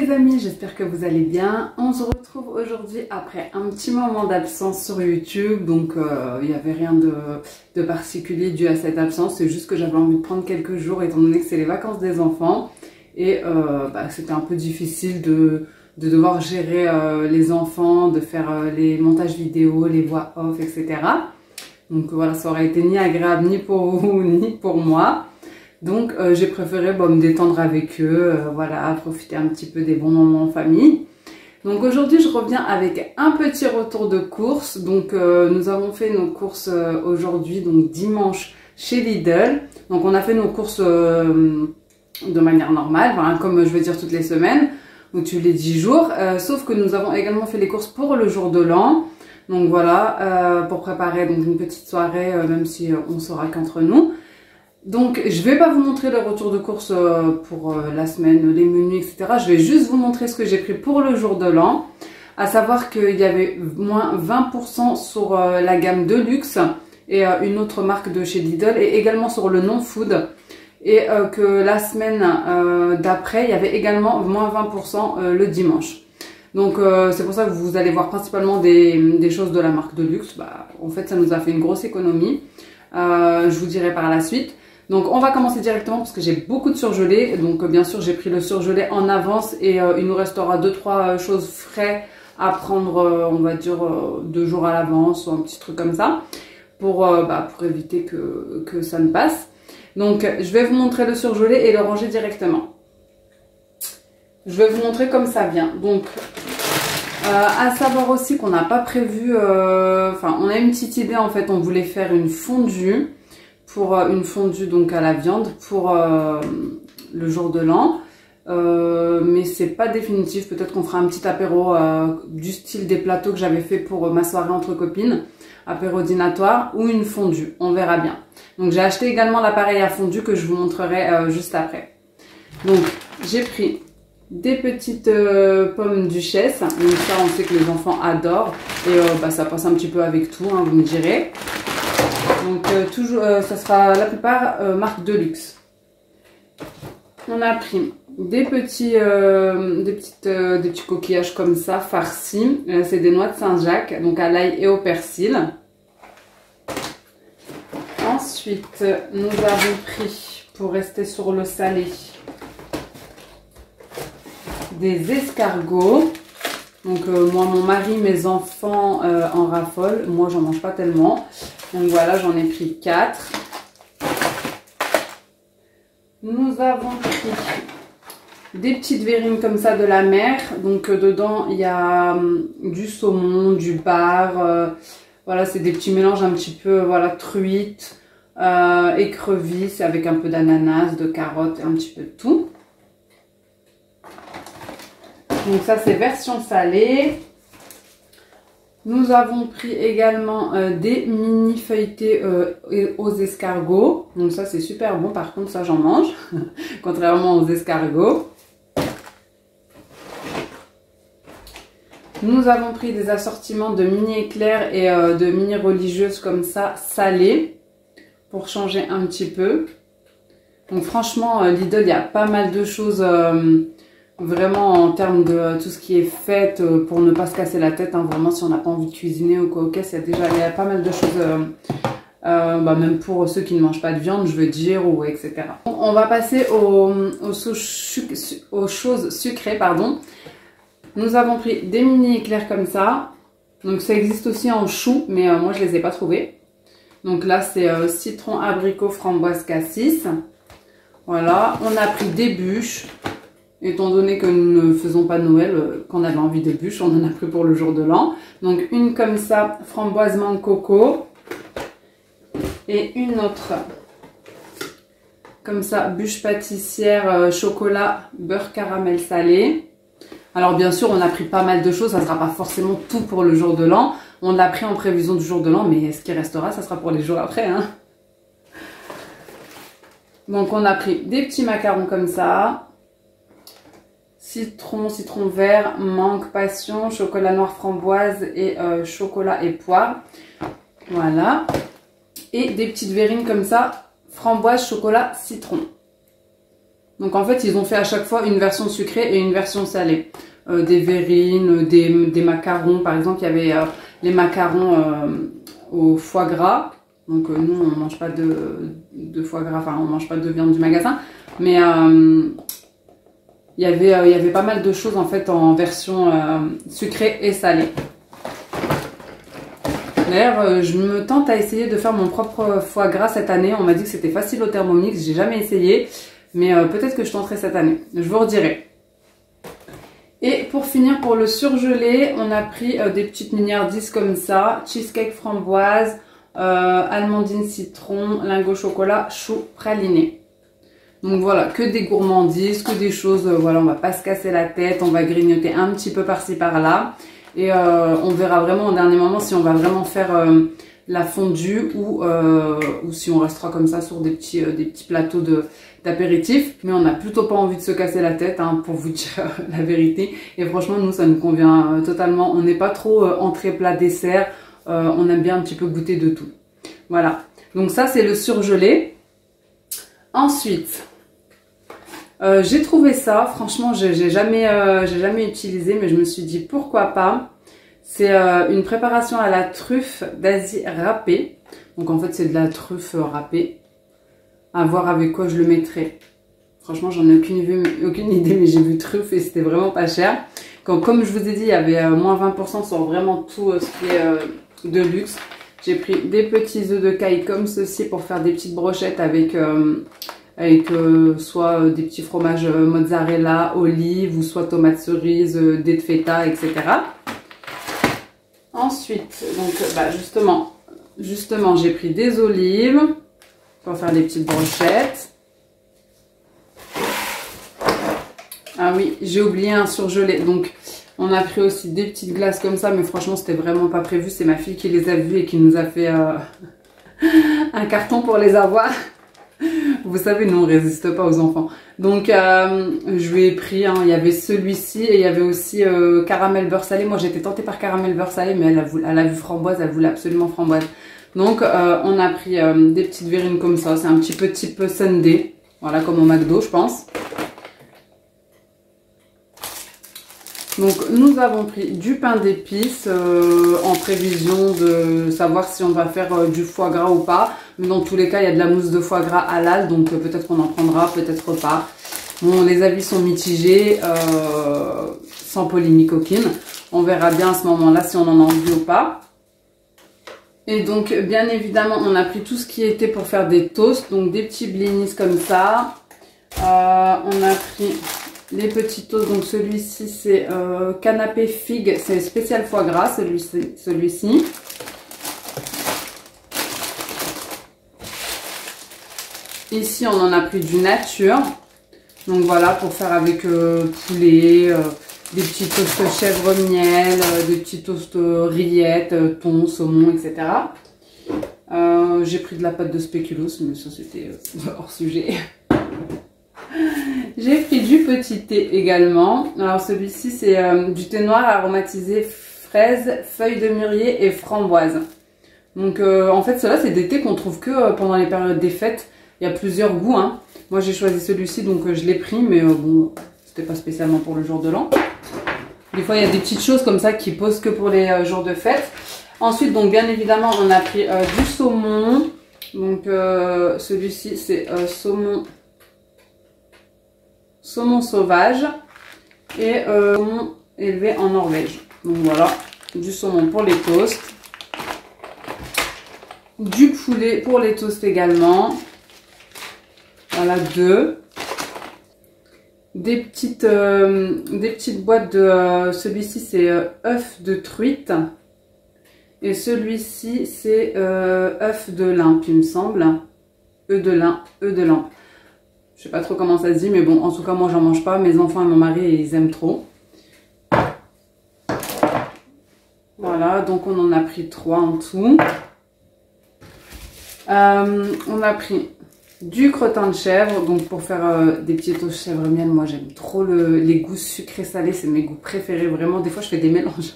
les amis, j'espère que vous allez bien. On se retrouve aujourd'hui après un petit moment d'absence sur YouTube. Donc il n'y avait rien de particulier dû à cette absence. C'est juste que j'avais envie de prendre quelques jours étant donné que c'est les vacances des enfants. Et c'était un peu difficile de devoir gérer les enfants, de faire les montages vidéo, les voix off, etc. Donc voilà, ça aurait été ni agréable ni pour vous ni pour moi. Donc j'ai préféré me détendre avec eux, voilà, profiter un petit peu des bons moments en famille. Donc aujourd'hui je reviens avec un petit retour de course. Donc nous avons fait nos courses aujourd'hui, donc dimanche chez Lidl. Donc on a fait nos courses de manière normale, enfin, comme je veux dire toutes les semaines, ou tous les 10 jours. Sauf que nous avons également fait les courses pour le jour de l'an. Donc voilà, pour préparer donc, une petite soirée, même si on sera qu'entre nous. Donc je vais pas vous montrer le retour de course pour la semaine, les menus, etc. Je vais juste vous montrer ce que j'ai pris pour le jour de l'an. À savoir qu'il y avait moins 20% sur la gamme de luxe et une autre marque de chez Lidl et également sur le non-food. Et que la semaine d'après, il y avait également moins 20% le dimanche. Donc c'est pour ça que vous allez voir principalement des choses de la marque de luxe. En fait, ça nous a fait une grosse économie. Je vous dirai par la suite. Donc on va commencer directement parce que j'ai beaucoup de surgelés. Donc bien sûr j'ai pris le surgelé en avance et il nous restera 2-3 choses frais à prendre, on va dire 2 jours à l'avance ou un petit truc comme ça pour éviter que ça ne passe. Donc je vais vous montrer le surgelé et le ranger directement. Je vais vous montrer comme ça vient. Donc à savoir aussi qu'on n'a pas prévu, on a une petite idée en fait, on voulait faire une fondue. Pour une fondue donc à la viande pour le jour de l'an, mais c'est pas définitif. Peut-être qu'on fera un petit apéro du style des plateaux que j'avais fait pour ma soirée entre copines, apéro dînatoire ou une fondue, on verra bien. Donc j'ai acheté également l'appareil à fondue que je vous montrerai juste après. Donc j'ai pris des petites pommes duchesse, donc ça on sait que les enfants adorent et ça passe un petit peu avec tout, hein, vous me direz. Donc toujours, ça sera la plupart marque de luxe. On a pris des petits coquillages comme ça farcis. C'est des noix de Saint-Jacques, donc à l'ail et au persil. Ensuite, nous avons pris, pour rester sur le salé, des escargots. Donc moi, mon mari, mes enfants en raffolent. Moi, j'en mange pas tellement. Donc voilà, j'en ai pris 4. Nous avons pris des petites verrines comme ça de la mer. Donc dedans, il y a du saumon, du bar. Voilà, c'est des petits mélanges un petit peu, voilà, truites, écrevisses avec un peu d'ananas, de carottes et un petit peu de tout. Donc ça, c'est version salée. Nous avons pris également des mini feuilletés aux escargots. Donc ça c'est super bon, par contre ça j'en mange, contrairement aux escargots. Nous avons pris des assortiments de mini éclairs et de mini religieuses comme ça, salées, pour changer un petit peu. Donc franchement Lidl, il y a pas mal de choses... Vraiment en termes de tout ce qui est fait pour ne pas se casser la tête, hein, vraiment si on n'a pas envie de cuisiner ou quoi, il y a pas mal de choses, même pour ceux qui ne mangent pas de viande, je veux dire, ou etc. On va passer aux choses sucrées, pardon. Nous avons pris des mini éclairs comme ça, donc ça existe aussi en chou, mais moi je les ai pas trouvés. Donc là c'est citron, abricot, framboise, cassis. Voilà, on a pris des bûches. Étant donné que nous ne faisons pas Noël, qu'on avait envie de bûches, on en a pris pour le jour de l'an. Donc une comme ça, framboise mangue coco. Et une autre comme ça, bûche pâtissière, chocolat, beurre caramel salé. Alors bien sûr, on a pris pas mal de choses, ça ne sera pas forcément tout pour le jour de l'an. On l'a pris en prévision du jour de l'an, mais ce qui restera, ça sera pour les jours après, hein. Donc on a pris des petits macarons comme ça. Citron vert, mangue passion, chocolat noir framboise et chocolat et poire. Voilà. Et des petites verrines comme ça, framboise, chocolat, citron. Donc en fait, ils ont fait à chaque fois une version sucrée et une version salée. Des verrines, des macarons. Par exemple, il y avait les macarons au foie gras. Donc nous, on mange pas de foie gras, enfin on mange pas de viande du magasin. Mais il y avait pas mal de choses en fait en version sucrée et salée. D'ailleurs, je me tente à essayer de faire mon propre foie gras cette année. On m'a dit que c'était facile au Thermomix, j'ai jamais essayé. Mais peut-être que je tenterai cette année. Je vous redirai. Et pour finir, pour le surgelé, on a pris des petites mignardises comme ça. Cheesecake framboise, almandine citron, lingot chocolat, chou praliné. Donc voilà, que des gourmandises, que des choses, voilà, on va pas se casser la tête. On va grignoter un petit peu par-ci par-là. Et on verra vraiment au dernier moment si on va vraiment faire la fondue ou si on restera comme ça sur des petits plateaux d'apéritif. Mais on n'a plutôt pas envie de se casser la tête, hein, pour vous dire la vérité. Et franchement, nous, ça nous convient totalement. On n'est pas trop entrée, plat, dessert. On aime bien un petit peu goûter de tout. Voilà. Donc ça, c'est le surgelé. Ensuite, j'ai trouvé ça. Franchement, j'ai jamais utilisé, mais je me suis dit pourquoi pas. C'est une préparation à la truffe d'Asie râpée. Donc en fait, c'est de la truffe râpée. À voir avec quoi je le mettrai. Franchement, j'en ai aucune idée, mais j'ai vu truffe et c'était vraiment pas cher. Comme je vous ai dit, il y avait moins 20% sur vraiment tout ce qui est de luxe. J'ai pris des petits œufs de caille comme ceci pour faire des petites brochettes avec soit des petits fromages mozzarella, olive ou soit tomates cerises, dés de feta, etc. Ensuite, donc justement, j'ai pris des olives pour faire des petites brochettes. Ah oui, j'ai oublié un surgelé. Donc, on a pris aussi des petites glaces comme ça, mais franchement, c'était vraiment pas prévu. C'est ma fille qui les a vues et qui nous a fait un carton pour les avoir. Vous savez, nous, on résiste pas aux enfants. Donc, je lui ai pris, hein, il y avait celui-ci et il y avait aussi caramel beurre salé. Moi, j'étais tentée par caramel beurre salé, mais elle a vu framboise, elle voulait absolument framboise. Donc, on a pris des petites verrines comme ça. C'est un petit peu type sundae. Voilà, comme au McDo, je pense. Donc, nous avons pris du pain d'épices en prévision de savoir si on va faire du foie gras ou pas. Mais dans tous les cas, il y a de la mousse de foie gras halal. Donc, peut-être qu'on en prendra, peut-être pas. Bon, les avis sont mitigés, sans polémique aucune. On verra bien à ce moment-là si on en a envie ou pas. Et donc, bien évidemment, on a pris tout ce qui était pour faire des toasts. Donc, des petits blinis comme ça. On a pris les petits toasts. Donc, celui-ci, c'est canapé figue. C'est spécial foie gras, celui-ci. Ici, on en a pris du nature. Donc, voilà, pour faire avec poulet, des petits toasts chèvre miel, des petits toasts rillettes, thon, saumon, etc. J'ai pris de la pâte de spéculoos, mais ça c'était hors sujet. J'ai pris du petit thé également. Alors celui-ci c'est du thé noir aromatisé fraise, feuilles de mûrier et framboise. Donc en fait ceux-là c'est des thés qu'on trouve que pendant les périodes des fêtes. Il y a plusieurs goûts, hein. Moi j'ai choisi celui-ci donc je l'ai pris, mais bon, c'était pas spécialement pour le jour de l'an. Des fois, il y a des petites choses comme ça qui posent que pour les jours de fête. Ensuite, donc bien évidemment, on a pris du saumon. Donc, celui-ci, c'est saumon sauvage et saumon élevé en Norvège. Donc voilà, du saumon pour les toasts. Du poulet pour les toasts également. Voilà, deux. Des petites boîtes de... celui-ci, c'est œuf de truite. Et celui-ci, c'est œuf de limpe, il me semble. Œuf de limpe. Je sais pas trop comment ça se dit, mais bon, en tout cas, moi, j'en mange pas. Mes enfants et mon mari, ils aiment trop. Voilà, donc on en a pris 3 en tout. On a pris du crottin de chèvre, donc pour faire des petits toasts chèvre miel. Moi j'aime trop les goûts sucrés salés, c'est mes goûts préférés vraiment. Des fois je fais des mélanges.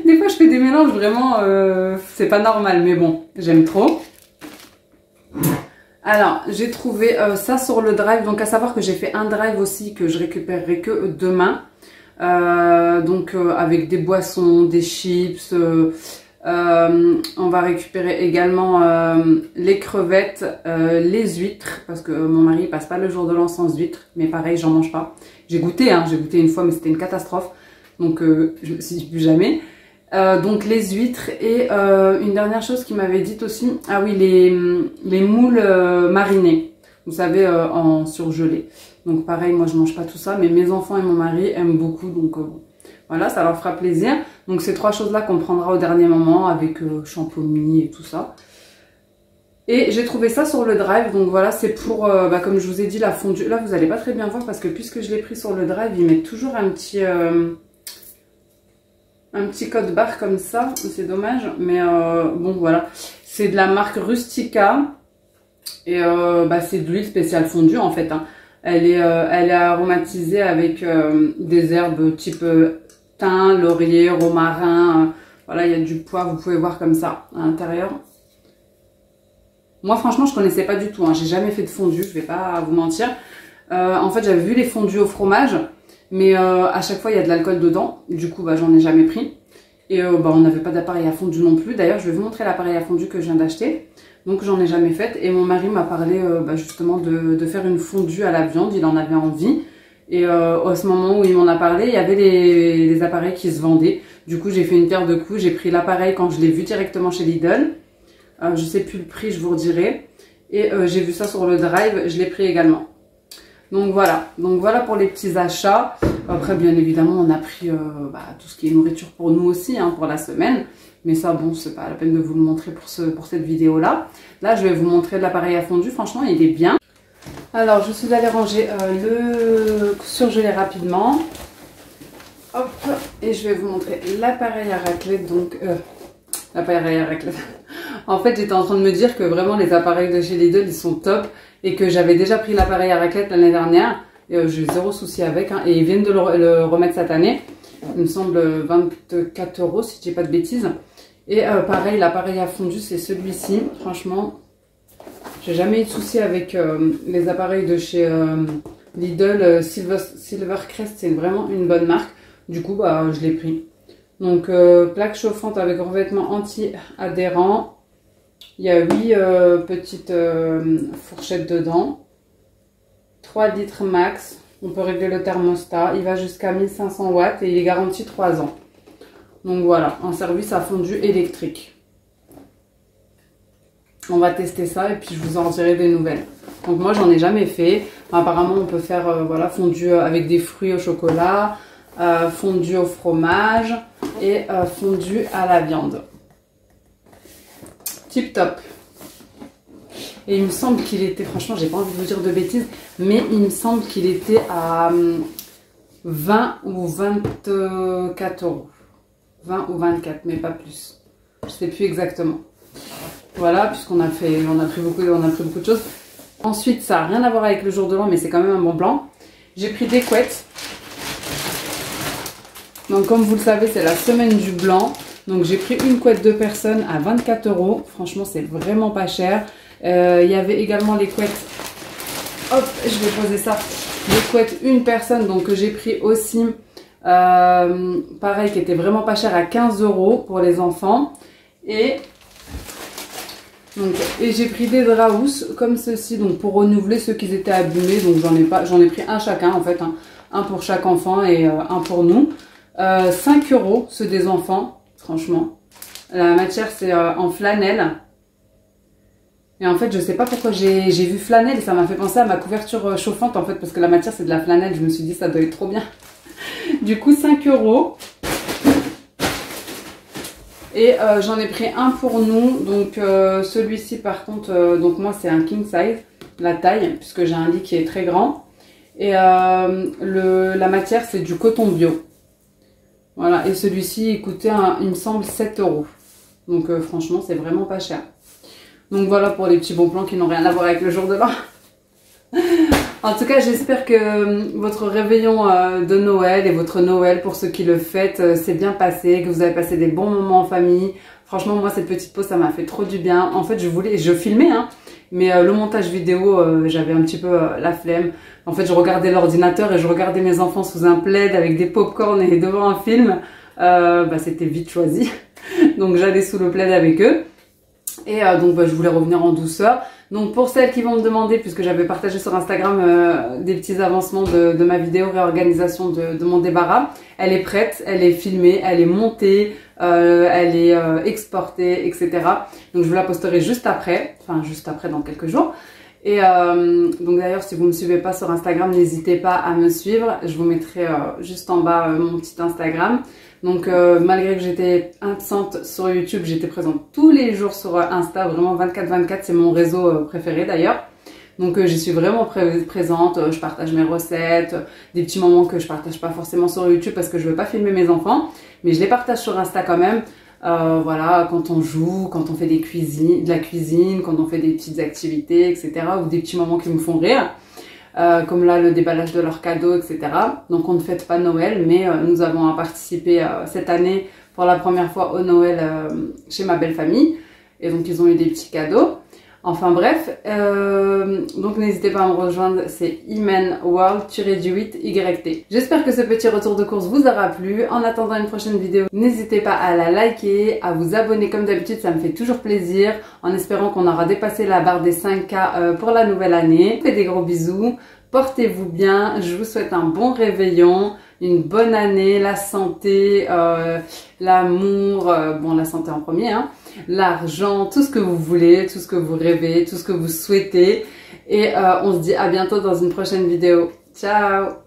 Des fois je fais des mélanges vraiment, c'est pas normal, mais bon, j'aime trop. Alors, j'ai trouvé ça sur le drive. Donc, à savoir que j'ai fait un drive aussi que je récupérerai que demain. Avec des boissons, des chips. On va récupérer également les crevettes, les huîtres. Parce que mon mari passe pas le jour de l'an sans huîtres. Mais pareil, j'en mange pas. J'ai goûté une fois, mais c'était une catastrophe. Donc, je me suis dit plus jamais. Donc les huîtres et une dernière chose qu'il m'avait dit aussi, ah oui, les moules marinés, vous savez, en surgelé. Donc pareil, moi je mange pas tout ça, mais mes enfants et mon mari aiment beaucoup, donc voilà, ça leur fera plaisir. Donc ces trois choses là qu'on prendra au dernier moment avec champomis et tout ça. Et j'ai trouvé ça sur le drive, donc voilà, c'est pour, comme je vous ai dit, la fondue. Là vous allez pas très bien voir parce que puisque je l'ai pris sur le drive, ils mettent toujours un petit code barre comme ça, c'est dommage, mais bon voilà, c'est de la marque Rustica et c'est de l'huile spéciale fondue en fait, hein. Elle est aromatisée avec des herbes type thym, laurier, romarin, voilà, il y a du poivre, vous pouvez voir comme ça à l'intérieur. Moi franchement je connaissais pas du tout, hein. J'ai jamais fait de fondue, je vais pas vous mentir. En fait j'avais vu les fondues au fromage. Mais à chaque fois, il y a de l'alcool dedans. Du coup, j'en ai jamais pris. Et on n'avait pas d'appareil à fondu non plus. D'ailleurs, je vais vous montrer l'appareil à fondu que je viens d'acheter. Donc, j'en ai jamais fait. Et mon mari m'a parlé justement de faire une fondue à la viande. Il en avait envie. Et à ce moment où il m'en a parlé, il y avait les appareils qui se vendaient. Du coup, j'ai fait une paire de coups. J'ai pris l'appareil quand je l'ai vu directement chez Lidl. Je sais plus le prix, je vous redirai. Et j'ai vu ça sur le drive. Je l'ai pris également. Donc voilà pour les petits achats. Après bien évidemment on a pris tout ce qui est nourriture pour nous aussi, hein, pour la semaine. Mais ça bon, c'est pas la peine de vous le montrer pour cette vidéo là. Là je vais vous montrer l'appareil à fondu, franchement il est bien. Alors je suis allée ranger le surgelé rapidement. Hop, et je vais vous montrer l'appareil à raclette. Donc l'appareil à raclette. En fait j'étais en train de me dire que vraiment les appareils de chez Lidl ils sont top. Et que j'avais déjà pris l'appareil à raclette l'année dernière. J'ai eu zéro souci avec. Hein, et ils viennent de le remettre cette année. Il me semble 24 € si je dis pas de bêtises. Et pareil, l'appareil à fondu, c'est celui-ci. Franchement, j'ai jamais eu de souci avec les appareils de chez Lidl. Silvercrest, c'est vraiment une bonne marque. Du coup, je l'ai pris. Donc, plaque chauffante avec revêtement anti-adhérent. Il y a 8 petites fourchettes dedans. 3 litres max. On peut régler le thermostat. Il va jusqu'à 1500 watts et il est garanti 3 ans. Donc voilà, un service à fondu électrique. On va tester ça et puis je vous en dirai des nouvelles. Donc moi j'en ai jamais fait. Apparemment on peut faire fondu avec des fruits au chocolat, fondu au fromage et fondu à la viande. Tip top. Et il me semble qu'il était, franchement j'ai pas envie de vous dire de bêtises, mais il me semble qu'il était à 20 ou 24 €. 20 ou 24, mais pas plus. Je sais plus exactement. Voilà, puisqu'on a pris beaucoup de choses. Ensuite, ça n'a rien à voir avec le jour de l'an, mais c'est quand même un bon plan. J'ai pris des couettes. Donc comme vous le savez, c'est la semaine du blanc. Donc j'ai pris une couette de personne à 24 €. Franchement, c'est vraiment pas cher. Il y avait également les couettes. Hop, je vais poser ça. Les couettes une personne, donc que j'ai pris aussi. Pareil, qui était vraiment pas cher, à 15 € pour les enfants. Et j'ai pris des draps comme ceci, donc pour renouveler ceux qui étaient abîmés. Donc j'en ai pris un chacun en fait, hein. Un pour chaque enfant et un pour nous. 5 € ceux des enfants, franchement. La matière c'est en flanelle. Et en fait je sais pas pourquoi j'ai vu flanelle et ça m'a fait penser à ma couverture chauffante en fait, parce que la matière c'est de la flanelle. Je me suis dit ça doit être trop bien. Du coup 5 €. Et j'en ai pris un pour nous. Donc celui-ci par contre, donc moi c'est un king size, la taille, puisque j'ai un lit qui est très grand. Et la matière c'est du coton bio. Voilà, et celui-ci il coûtait, il me semble, 7 €. Donc franchement c'est vraiment pas cher. Donc voilà pour les petits bons plans qui n'ont rien à voir avec le jour de l'an. En tout cas, j'espère que votre réveillon de Noël et votre Noël, pour ceux qui le fêtent, s'est bien passé, que vous avez passé des bons moments en famille. Franchement, moi, cette petite pause, ça m'a fait trop du bien. En fait, je filmais, hein, Mais le montage vidéo, j'avais un petit peu la flemme. En fait, je regardais l'ordinateur et je regardais mes enfants sous un plaid avec des pop-corn et devant un film. C'était vite choisi. Donc j'allais sous le plaid avec eux. Et je voulais revenir en douceur. Donc pour celles qui vont me demander, puisque j'avais partagé sur Instagram des petits avancements de ma vidéo réorganisation de mon débarras, elle est prête, elle est filmée, elle est montée, elle est exportée, etc. Donc je vous la posterai juste après dans quelques jours. Et donc d'ailleurs, si vous ne me suivez pas sur Instagram, n'hésitez pas à me suivre. Je vous mettrai juste en bas mon petit Instagram. Donc malgré que j'étais absente sur YouTube, j'étais présente tous les jours sur Insta, vraiment 24/24, c'est mon réseau préféré d'ailleurs. Donc j'y suis vraiment présente, je partage mes recettes, des petits moments que je partage pas forcément sur YouTube parce que je veux pas filmer mes enfants, mais je les partage sur Insta quand même. Voilà, quand on joue, quand on fait de la cuisine, quand on fait des petites activités, etc. ou des petits moments qui me font rire. Comme là le déballage de leurs cadeaux, etc. Donc on ne fête pas Noël, mais nous avons participé cette année pour la première fois au Noël chez ma belle famille. Et donc ils ont eu des petits cadeaux. Enfin bref, donc n'hésitez pas à me rejoindre, c'est imenworld-8YT. J'espère que ce petit retour de course vous aura plu. En attendant une prochaine vidéo, n'hésitez pas à la liker, à vous abonner comme d'habitude, ça me fait toujours plaisir. En espérant qu'on aura dépassé la barre des 5K pour la nouvelle année. Je vous fais des gros bisous, portez-vous bien, je vous souhaite un bon réveillon, une bonne année, la santé, l'amour, la santé en premier, hein, l'argent, tout ce que vous voulez, tout ce que vous rêvez, tout ce que vous souhaitez. Et on se dit à bientôt dans une prochaine vidéo. Ciao!